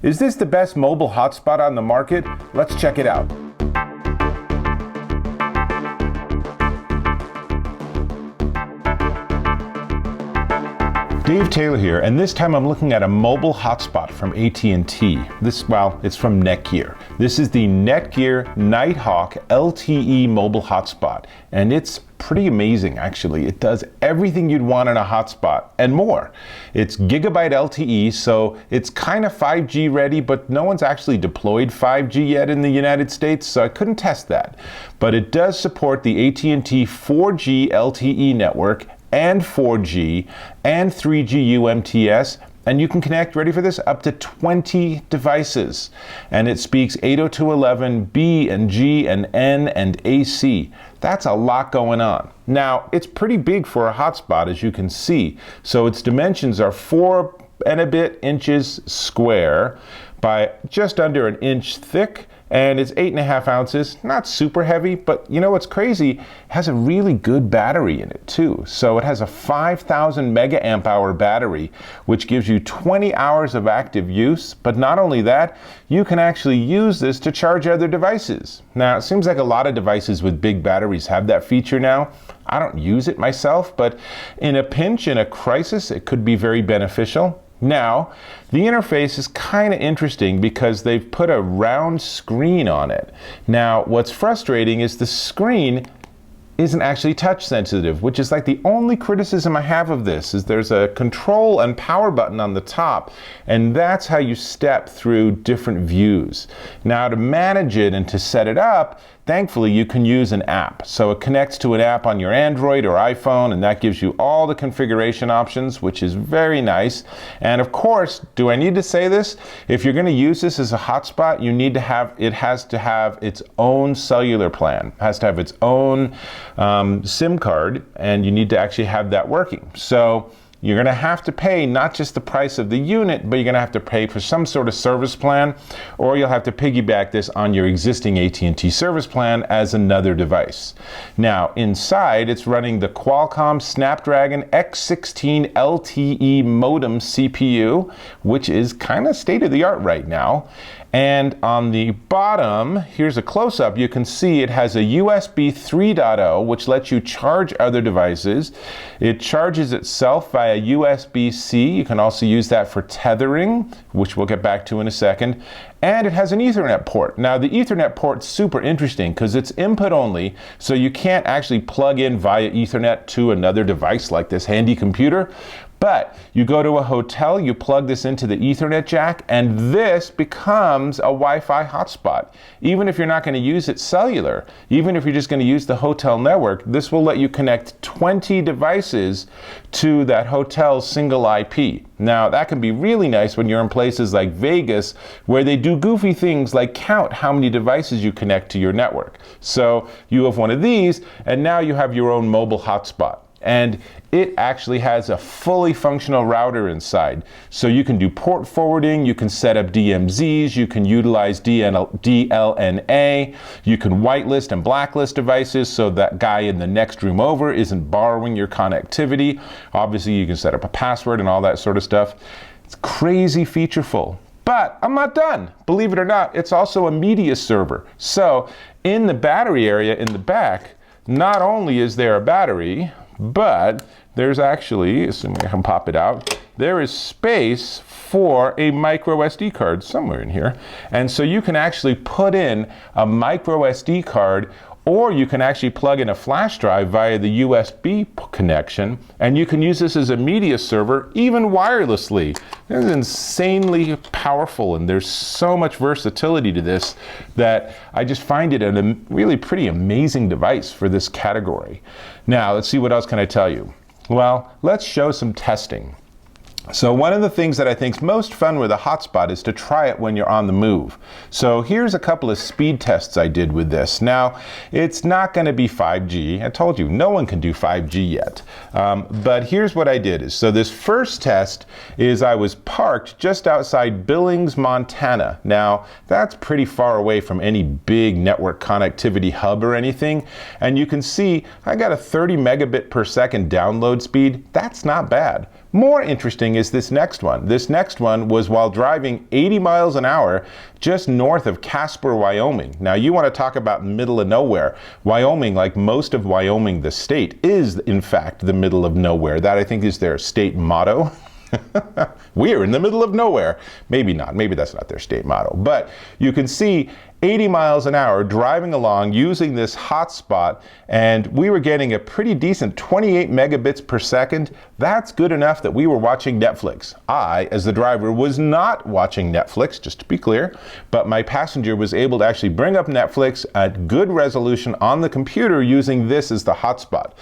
Is this the best mobile hotspot on the market? Let's check it out. Dave Taylor here, and this time I'm looking at a mobile hotspot from AT&T. It's from NetGear. This is the NetGear Nighthawk LTE mobile hotspot, and it's pretty amazing actually. It does everything you'd want in a hotspot and more. It's gigabyte LTE, so it's kind of 5G ready, but no one's actually deployed 5G yet in the United States, so I couldn't test that. But it does support the AT&T 4G LTE network and 4G and 3G UMTS, and you can connect, ready for this, up to 20 devices. And it speaks 802.11b and G and N and AC. That's a lot going on. Now, it's pretty big for a hotspot, as you can see. So its dimensions are 4 and a bit inches square by just under an inch thick, and it's 8.5 ounces. Not super heavy, but you know what's crazy? It has a really good battery in it too. So it has a 5,000 mega amp hour battery, which gives you 20 hours of active use. But not only that, you can actually use this to charge other devices. Now, it seems like a lot of devices with big batteries have that feature now. I don't use it myself, but in a pinch, in a crisis, it could be very beneficial. Now, the interface is kind of interesting because they've put a round screen on it. Now, what's frustrating is the screen isn't actually touch sensitive, which is like the only criticism I have of this, is there's a control and power button on the top, and that's how you step through different views. Now, to manage it and to set it up, thankfully you can use an app. So it connects to an app on your Android or iPhone, and that gives you all the configuration options, which is very nice. And of course, do I need to say this? If you're going to use this as a hotspot, it has to have its own cellular plan. It has to have its own SIM card, and you need to actually have that working. So you're going to have to pay not just the price of the unit, but you're going to have to pay for some sort of service plan, or you'll have to piggyback this on your existing AT&T service plan as another device. Now, inside, it's running the Qualcomm Snapdragon X16 LTE modem CPU, which is kind of state-of-the-art right now. And on the bottom, here's a close-up, you can see it has a USB 3.0, which lets you charge other devices. It charges itself via USB-C. You can also use that for tethering, which we'll get back to in a second. And it has an Ethernet port. Now, the Ethernet port's super interesting because it's input only, so you can't actually plug in via Ethernet to another device like this handy computer. But you go to a hotel, you plug this into the Ethernet jack, and this becomes a Wi-Fi hotspot. Even if you're not going to use it cellular, even if you're just going to use the hotel network, this will let you connect 20 devices to that hotel's single IP. Now, that can be really nice when you're in places like Vegas, where they do goofy things like count how many devices you connect to your network. So you have one of these, and now you have your own mobile hotspot. And it actually has a fully functional router inside. So you can do port forwarding, you can set up DMZs, you can utilize DLNA, you can whitelist and blacklist devices so that guy in the next room over isn't borrowing your connectivity. Obviously, you can set up a password and all that sort of stuff. It's crazy featureful. But I'm not done. Believe it or not, it's also a media server. So in the battery area in the back, not only is there a battery, but there's actually, assuming I can pop it out, there is space for a micro SD card somewhere in here. And so you can actually put in a micro SD card, or you can actually plug in a flash drive via the USB connection, and you can use this as a media server, even wirelessly. This is insanely powerful, and there's so much versatility to this that I just find it a really pretty amazing device for this category. Now, let's see, what else can I tell you? Well, let's show some testing. So one of the things that I think is most fun with a hotspot is to try it when you're on the move. So here's a couple of speed tests I did with this. Now, it's not going to be 5G. I told you, no one can do 5G yet. But here's what I did. So this first test is I was parked just outside Billings, Montana. Now, that's pretty far away from any big network connectivity hub or anything. And you can see I got a 30 megabit per second download speed. That's not bad. More interesting is this next one. This next one was while driving 80 miles an hour just north of Casper, Wyoming. Now you want to talk about middle of nowhere. Wyoming, like most of Wyoming, the state, is in fact the middle of nowhere. That I think is their state motto. We're in the middle of nowhere. Maybe not. Maybe that's not their state motto. But you can see 80 miles an hour driving along using this hotspot, and we were getting a pretty decent 28 megabits per second. That's good enough that we were watching Netflix. I, as the driver, was not watching Netflix, just to be clear, but my passenger was able to actually bring up Netflix at good resolution on the computer using this as the hotspot.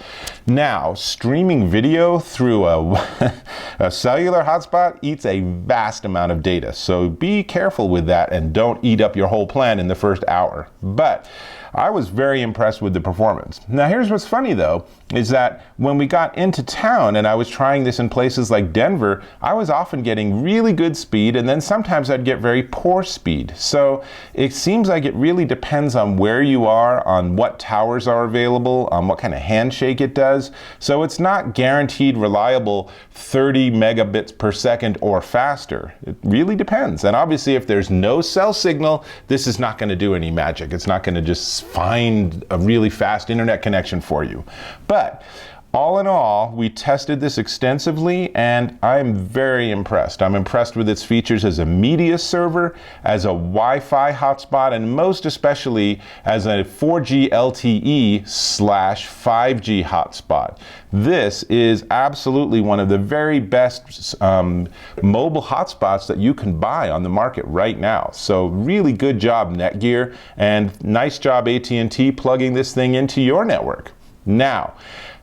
Now, streaming video through a cellular hotspot eats a vast amount of data, so be careful with that and don't eat up your whole plan in the first hour. But I was very impressed with the performance. Now here's what's funny though, is that when we got into town and I was trying this in places like Denver, I was often getting really good speed, and then sometimes I'd get very poor speed. So it seems like it really depends on where you are, on what towers are available, on what kind of handshake it does. So it's not guaranteed reliable 30 megabits per second or faster. It really depends. And obviously if there's no cell signal, this is not going to do any magic. It's not going to just find a really fast internet connection for you. But all in all, we tested this extensively and I'm very impressed. I'm impressed with its features as a media server, as a Wi-Fi hotspot, and most especially as a 4G LTE / 5G hotspot. This is absolutely one of the very best mobile hotspots that you can buy on the market right now. So really good job, NetGear, and nice job, AT&T, plugging this thing into your network. Now,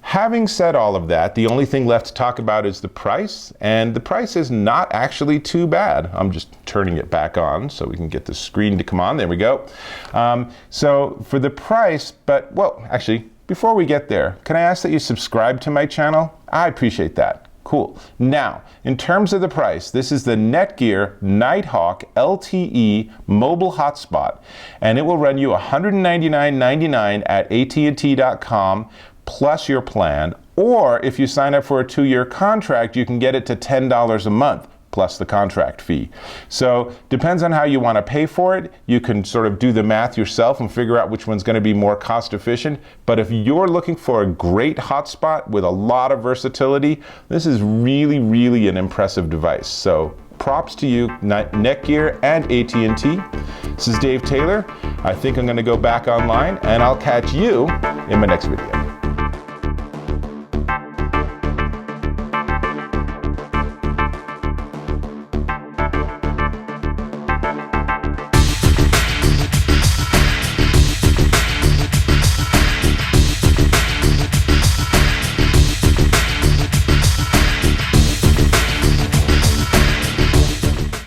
having said all of that, the only thing left to talk about is the price, and the price is not actually too bad. I'm just turning it back on so we can get the screen to come on. There we go. So for the price, actually, before we get there, can I ask that you subscribe to my channel? I appreciate that. Cool. Now, in terms of the price, this is the NetGear Nighthawk LTE mobile hotspot, and it will run you $199.99 at AT&T.com plus your plan, or if you sign up for a 2-year contract, you can get it to $10 a month plus the contract fee. So depends on how you want to pay for it. You can sort of do the math yourself and figure out which one's going to be more cost efficient. But if you're looking for a great hotspot with a lot of versatility, this is really, really an impressive device. So props to you, NetGear and AT&T. This is Dave Taylor. I think I'm going to go back online, and I'll catch you in my next video.